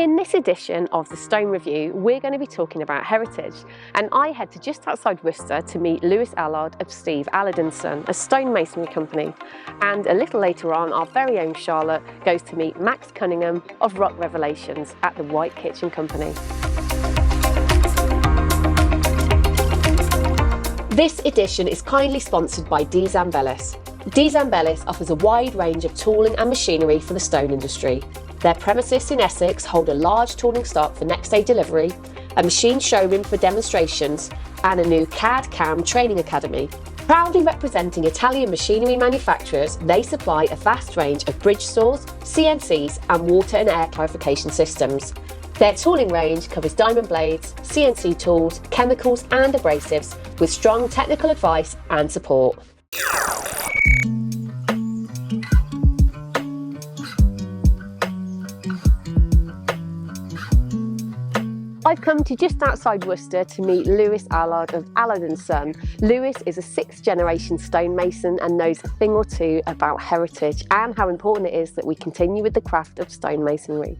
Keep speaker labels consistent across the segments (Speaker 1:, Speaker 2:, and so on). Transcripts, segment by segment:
Speaker 1: In this edition of the Stone Review, we're going to be talking about heritage, and I head to just outside Worcester to meet Lewis Allard of Steve Allardyce & Son, a stonemasonry company. And a little later on, our very own Charlotte goes to meet Max Cunningham of Rock Revelations at the White Kitchen Company. This edition is kindly sponsored by D. Zambellis. D. Zambellis offers a wide range of tooling and machinery for the stone industry. Their premises in Essex hold a large tooling stock for next day delivery, a machine showroom for demonstrations, and a new CAD/CAM training academy. Proudly representing Italian machinery manufacturers, they supply a vast range of bridge saws, CNCs, and water and air clarification systems. Their tooling range covers diamond blades, CNC tools, chemicals, and abrasives, with strong technical advice and support. I've come to just outside Worcester to meet Lewis Allard of Allard & Son. Lewis is a sixth generation stonemason and knows a thing or two about heritage and how important it is that we continue with the craft of stonemasonry.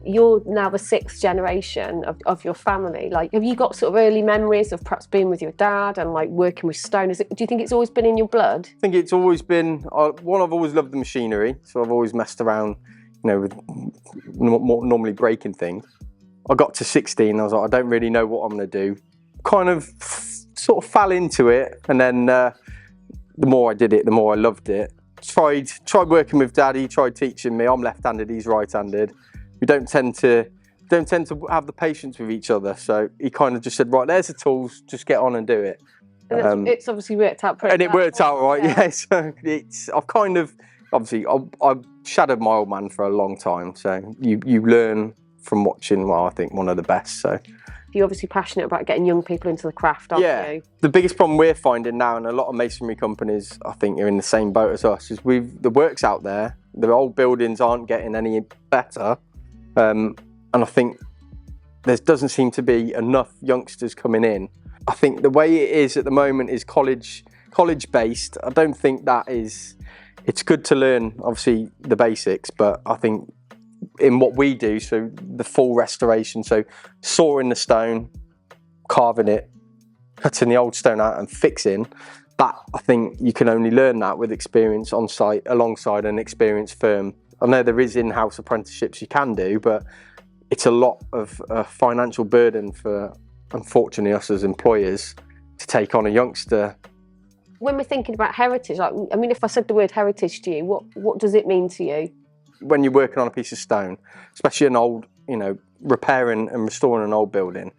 Speaker 1: You're now the sixth generation of your family. Like, have you got sort of early memories of perhaps being with your dad and like working with stone? Do you think it's always been in your blood?
Speaker 2: I think it's always been, one, I've always loved the machinery, so I've always messed around, with normally breaking things. I got to 16, I was like, I don't really know what I'm going to do. Kind of sort of fell into it, and then the more I did it, the more I loved it. Tried working with Dad, he tried teaching me. I'm left-handed, he's right-handed. We don't tend to have the patience with each other, so he kind of just said, right, there's the tools, just get on and do it.
Speaker 1: And it's obviously worked out pretty well.
Speaker 2: And it worked out right, yeah. So I've kind of, obviously, I've shadowed my old man for a long time, so you learn from watching, well, I think one of the best. So
Speaker 1: you're obviously passionate about getting young people into the craft, aren't you?
Speaker 2: The biggest problem we're finding now, and a lot of masonry companies, I think, are in the same boat as us, is the work's out there, the old buildings aren't getting any better, and I think there doesn't seem to be enough youngsters coming in. I think the way it is at the moment is college based. I don't think that is, it's good to learn obviously the basics, but I think in what we do, so the full restoration, so sawing the stone, carving it, cutting the old stone out and fixing, that I think you can only learn that with experience on site alongside an experienced firm. I know there is in-house apprenticeships you can do, but it's a lot of financial burden for, unfortunately, us as employers to take on a youngster.
Speaker 1: When we're thinking about heritage, if I said the word heritage to you, what does it mean to you?
Speaker 2: When you're working on a piece of stone, especially an old, repairing and restoring an old building,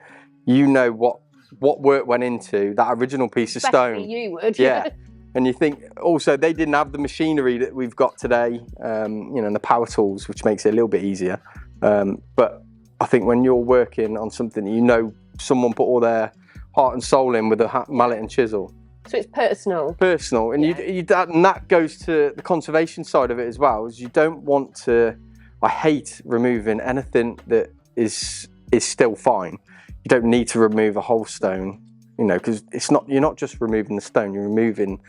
Speaker 2: what work went into that original piece of stone.
Speaker 1: Especially you would.
Speaker 2: Yeah. And you think, also, they didn't have the machinery that we've got today, and the power tools, which makes it a little bit easier. But I think when you're working on something, someone put all their heart and soul in with a mallet and chisel.
Speaker 1: So it's personal.
Speaker 2: Personal, and and that goes to the conservation side of it as well. Is you don't want to. I hate removing anything that is still fine. You don't need to remove a whole stone, because you're not just removing the stone. You're removing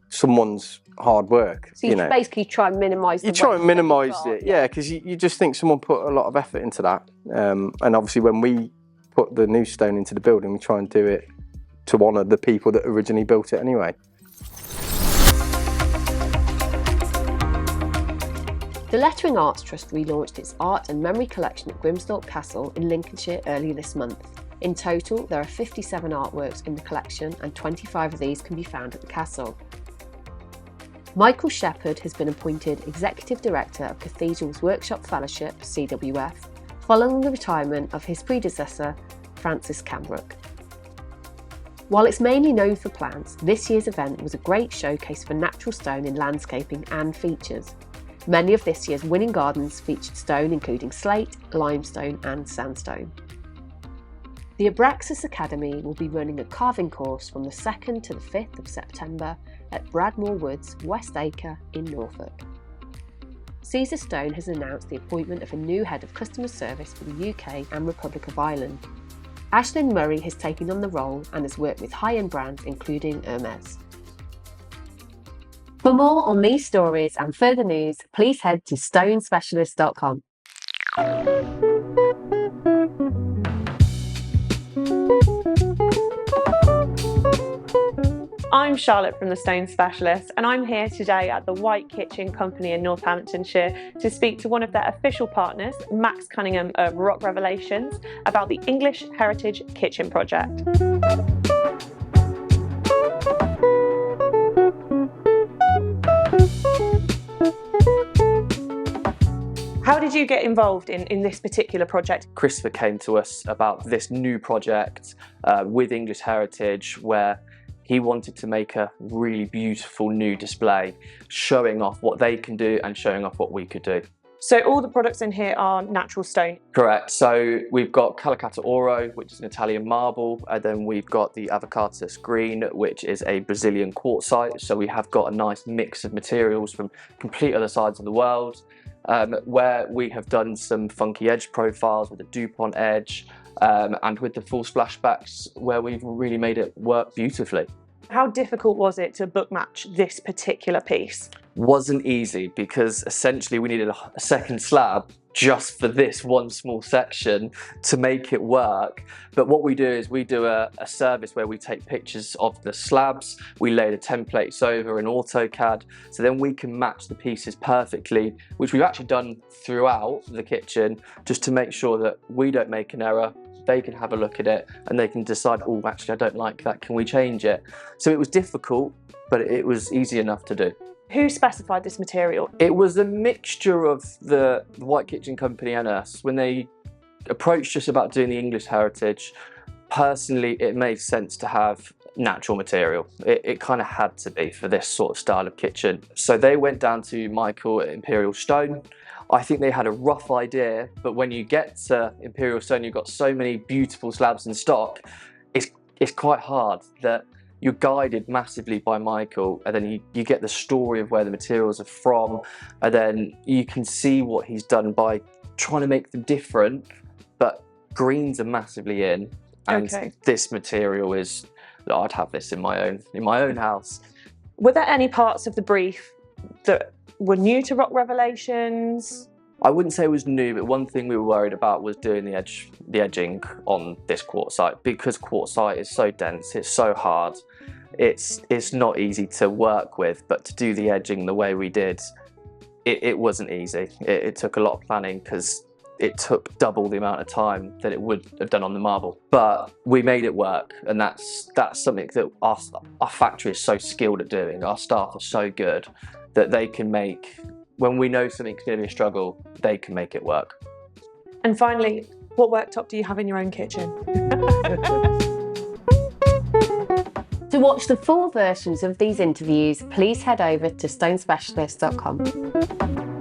Speaker 2: someone's hard work.
Speaker 1: So you basically try and minimise.
Speaker 2: You try and minimise it, because you just think someone put a lot of effort into that. And obviously, when we put the new stone into the building, we try and do it to honour the people that originally built it anyway.
Speaker 1: The Lettering Arts Trust relaunched its art and memory collection at Grimsthorpe Castle in Lincolnshire earlier this month. In total, there are 57 artworks in the collection, and 25 of these can be found at the castle. Michael Shepherd has been appointed Executive Director of Cathedral's Workshop Fellowship, CWF, following the retirement of his predecessor, Francis Cambrook. While it's mainly known for plants, this year's event was a great showcase for natural stone in landscaping and features. Many of this year's winning gardens featured stone including slate, limestone and sandstone. The Abraxas Academy will be running a carving course from the 2nd to the 5th of September at Bradmore Woods, West Acre in Norfolk. Caesar Stone has announced the appointment of a new head of customer service for the UK and Republic of Ireland. Ashlyn Murray has taken on the role and has worked with high-end brands including Hermes. For more on these stories and further news, please head to stonespecialist.com.
Speaker 3: I'm Charlotte from the Stone Specialist, and I'm here today at the White Kitchen Company in Northamptonshire to speak to one of their official partners, Max Cunningham of Rock Revelations, about the English Heritage Kitchen Project. How did you get involved in this particular project?
Speaker 4: Christopher came to us about this new project with English Heritage, where he wanted to make a really beautiful new display, showing off what they can do and showing off what we could do.
Speaker 3: So all the products in here are natural stone?
Speaker 4: Correct. So we've got Calicata Oro, which is an Italian marble, and then we've got the Avocatus Green, which is a Brazilian quartzite. So we have got a nice mix of materials from complete other sides of the world, where we have done some funky edge profiles with a DuPont edge, and with the full splashbacks, where we've really made it work beautifully.
Speaker 3: How difficult was it to book match this particular piece?
Speaker 4: Wasn't easy, because essentially we needed a second slab just for this one small section to make it work. But what we do is we do a service where we take pictures of the slabs, we lay the templates over in AutoCAD, so then we can match the pieces perfectly, which we've actually done throughout the kitchen, just to make sure that we don't make an error. They can have a look at it and they can decide, oh, actually I don't like that, can we change it? So it was difficult, but it was easy enough to do.
Speaker 3: Who specified this material?
Speaker 4: It was a mixture of the White Kitchen Company and us. When they approached us about doing the English Heritage, personally it made sense to have natural material. It kind of had to be for this sort of style of kitchen. So they went down to Michael at Imperial Stone. I think they had a rough idea, but when you get to Imperial Stone, you've got so many beautiful slabs in stock, it's quite hard that you're guided massively by Michael, and then you get the story of where the materials are from, and then you can see what he's done by trying to make them different, but greens are massively in, and this material is, I'd have this in my own house.
Speaker 3: Were there any parts of the brief that were new to Rock Revelations?
Speaker 4: I wouldn't say it was new, but one thing we were worried about was doing the edging on this quartzite, because quartzite is so dense, it's so hard, it's not easy to work with. But to do the edging the way we did, it wasn't easy. It took a lot of planning, because it took double the amount of time that it would have done on the marble. But we made it work, and that's something that our factory is so skilled at doing. Our staff are so good that they can make, when we know something's going to be a struggle, they can make it work.
Speaker 3: And finally, what worktop do you have in your own kitchen?
Speaker 1: To watch the full versions of these interviews, please head over to stonespecialist.com.